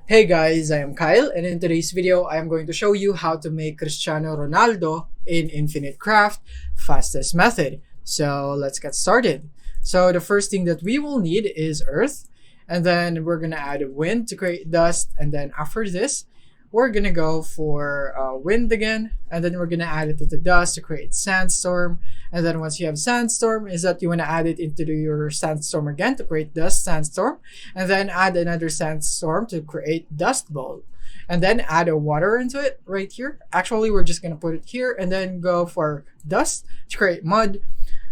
Hey guys, I am Kyle, and in today's video, I am going to show you how to make Cristiano Ronaldo in Infinite Craft fastest method. So let's get started. So the first thing that we will need is earth, and then we're gonna add wind to create dust, and then after this, we're gonna go for wind again, and then we're gonna add it to the dust to create sandstorm. And then once you have sandstorm, is that you wanna add it into your sandstorm again to create dust sandstorm, and then add another sandstorm to create dust bowl, and then add a water into it right here. Actually, we're just gonna put it here, and then go for dust to create mud.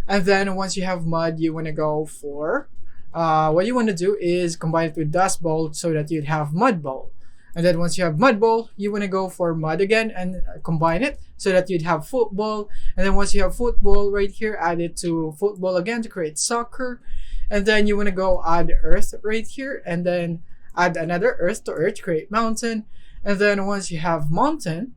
And then once you have mud, you wanna go for what you want to do is combine it with dust bowl so that you'd have mud bowl. And then once you have mud bowl, you want to go for mud again and combine it so that you'd have football. And then once you have football right here, add it to football again to create soccer. And then you want to go add earth right here, and then add another earth to earth to create mountain. And then once you have mountain,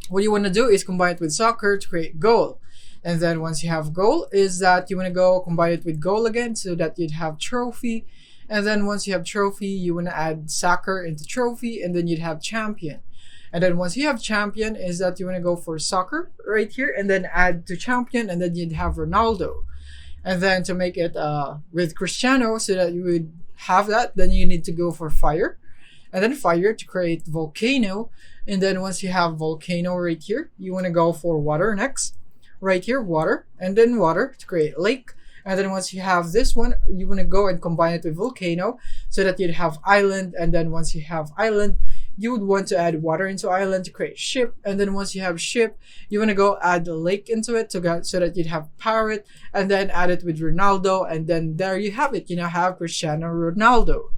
what you want to do is combine it with soccer to create goal. And then once you have goal, is that you want to go combine it with goal again so that you'd have trophy. And then once you have trophy, you want to add soccer into trophy, and then you'd have champion. And then once you have champion, is that you want to go for soccer right here, and then add to champion, and then you'd have Ronaldo. And then to make it with Cristiano, so that you would have that, then you need to go for fire, and then fire to create volcano. And then once you have volcano right here, you want to go for water next right here, water, and then water to create lake. And then once you have this one, you want to go and combine it with volcano so that you'd have island. And then once you have island, you would want to add water into island to create ship. And then once you have ship, you want to go add the lake into it so that you'd have parrot, and then add it with Ronaldo. And then there you have it. You now have Cristiano Ronaldo.